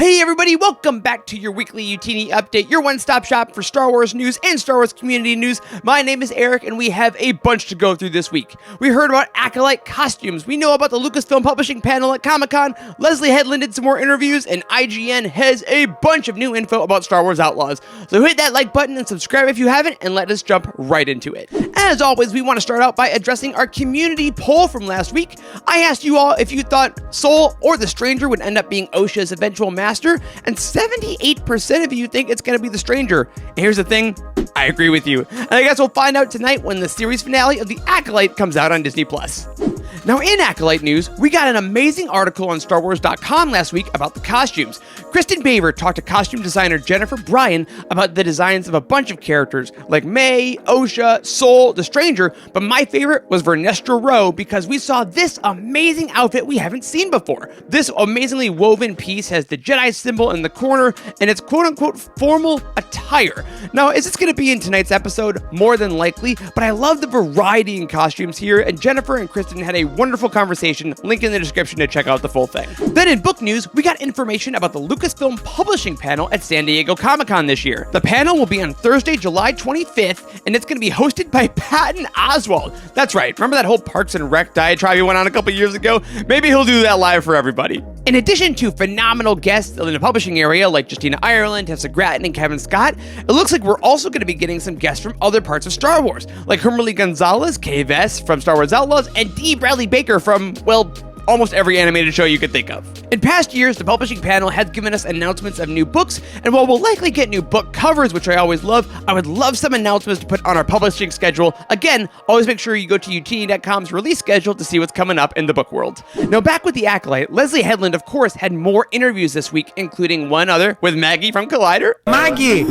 Hey everybody, welcome back to your weekly Utini update, your one-stop shop for Star Wars news and Star Wars community news. My name is Eric, and we have a bunch to go through this week. We heard about Acolyte costumes, we know about the Lucasfilm publishing panel at Comic-Con, Leslye Headland did some more interviews, and IGN has a bunch of new info about Star Wars Outlaws. So hit that like button and subscribe if you haven't, and let us jump right into it. As always, we want to start out by addressing our community poll from last week. I asked you all if you thought Soul or the Stranger would end up being Osha's eventual master, and 78% of you think it's going to be the Stranger. And here's the thing, I agree with you. And I guess we'll find out tonight when the series finale of The Acolyte comes out on Disney+. Now, in Acolyte news, we got an amazing article on StarWars.com last week about the costumes. Kristen Baver talked to costume designer Jennifer Bryan about the designs of a bunch of characters like May, Osha, Soul, the Stranger, but my favorite was Vergence Rowe because we saw this amazing outfit we haven't seen before. This amazingly woven piece has the Jedi symbol in the corner, and it's quote-unquote formal attire. Now, is this going to be in tonight's episode? More than likely, but I love the variety in costumes here, and Jennifer and Kristen had a wonderful conversation, link in the description to check out the full thing. Then in book news, we got information about the Lucasfilm publishing panel at San Diego Comic-Con this year. The panel will be on Thursday, July 25th, and it's going to be hosted by Patton Oswalt. That's right, remember that whole Parks and Rec diatribe he went on a couple years ago? Maybe he'll do that live for everybody. In addition to phenomenal guests in the publishing area like Justina Ireland, Tessa Gratton, and Kevin Scott, it looks like we're also going to be getting some guests from other parts of Star Wars, like Hermely Gonzalez, Kay Vess from Star Wars Outlaws, and D. Bradley Baker from, well, almost every animated show you could think of. In past years, the publishing panel has given us announcements of new books, and while we'll likely get new book covers, which I always love, I would love some announcements to put on our publishing schedule. Again, always make sure you go to utini.com's release schedule to see what's coming up in the book world. Now back with the Acolyte, Leslye Headland, of course, had more interviews this week, including one other with Maggie from Collider. Maggie!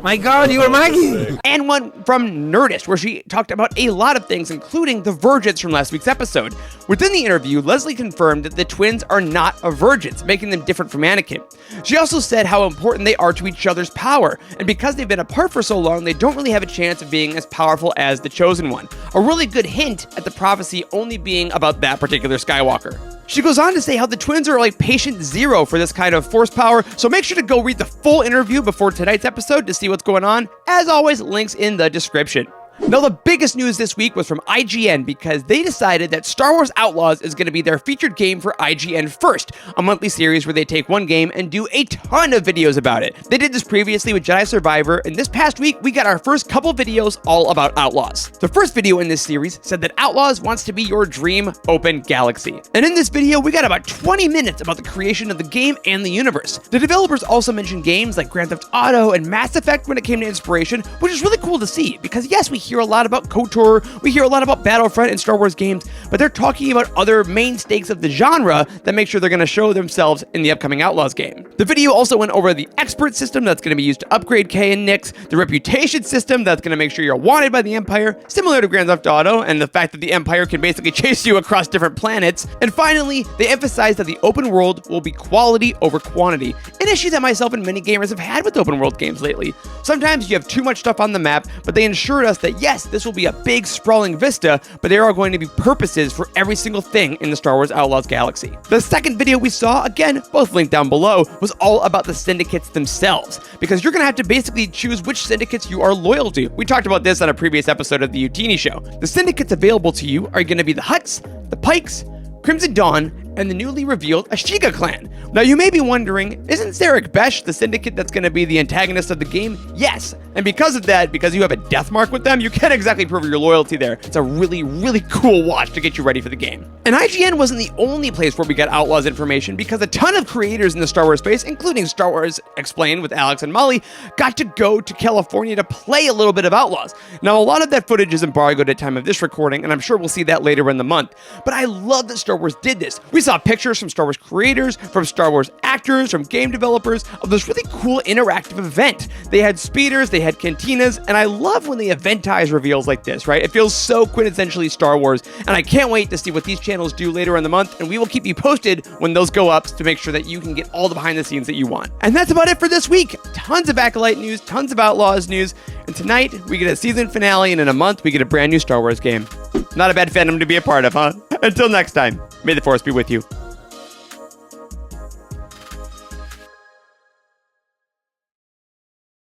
My God, you were Maggie! And one from Nerdist, where she talked about a lot of things, including the Vergence from last week's episode. Within the interview, Leslye confirmed that the twins are not a Vergence, making them different from Anakin. She also said how important they are to each other's power, and because they've been apart for so long, they don't really have a chance of being as powerful as the Chosen One. A really good hint at the prophecy only being about that particular Skywalker. She goes on to say how the twins are like patient zero for this kind of force power, so make sure to go read the full interview before tonight's episode to see what's going on. As always, links in the description. Now, the biggest news this week was from IGN because they decided that Star Wars Outlaws is going to be their featured game for IGN First, a monthly series where they take one game and do a ton of videos about it. They did this previously with Jedi Survivor, and this past week, we got our first couple videos all about Outlaws. The first video in this series said that Outlaws wants to be your dream open galaxy. And in this video, we got about 20 minutes about the creation of the game and the universe. The developers also mentioned games like Grand Theft Auto and Mass Effect when it came to inspiration, which is really cool to see, because yes, we hear a lot about KOTOR, we hear a lot about Battlefront and Star Wars games, but they're talking about other mainstays of the genre that make sure they're going to show themselves in the upcoming Outlaws game. The video also went over the expert system that's going to be used to upgrade Kay and Nix, the reputation system that's going to make sure you're wanted by the Empire, similar to Grand Theft Auto, and the fact that the Empire can basically chase you across different planets, and finally, they emphasized that the open world will be quality over quantity, an issue that myself and many gamers have had with open world games lately. Sometimes you have too much stuff on the map, but they assured us that yes, this will be a big sprawling vista, but there are going to be purposes for every single thing in the Star Wars Outlaws galaxy. The second video we saw, again, both linked down below, was all about the syndicates themselves, because you're going to have to basically choose which syndicates you are loyal to. We talked about this on a previous episode of the Utini show. The syndicates available to you are going to be the Hutts, the Pikes, Crimson Dawn, and the newly revealed Ashiga clan. Now you may be wondering, isn't Zarek Besh the syndicate that's going to be the antagonist of the game? Yes, and because of that, because you have a death mark with them, you can't exactly prove your loyalty there. It's a really, really cool watch to get you ready for the game. And IGN wasn't the only place where we got Outlaws information, because a ton of creators in the Star Wars space, including Star Wars Explained with Alex and Molly, got to go to California to play a little bit of Outlaws. Now a lot of that footage is embargoed at time of this recording, and I'm sure we'll see that later in the month, but I love that Star Wars did this. We saw pictures from Star Wars creators, from Star Wars actors, from game developers of this really cool interactive event. They had speeders, they had cantinas, and I love when the eventize reveals like this, right? It feels so quintessentially Star Wars, and I can't wait to see what these channels do later in the month, and we will keep you posted when those go up to make sure that you can get all the behind the scenes that you want. And that's about it for this week. Tons of Acolyte news, tons of Outlaws news, and tonight we get a season finale, and in a month we get a brand new Star Wars game. Not a bad fandom to be a part of, huh? Until next time, may the Force be with you.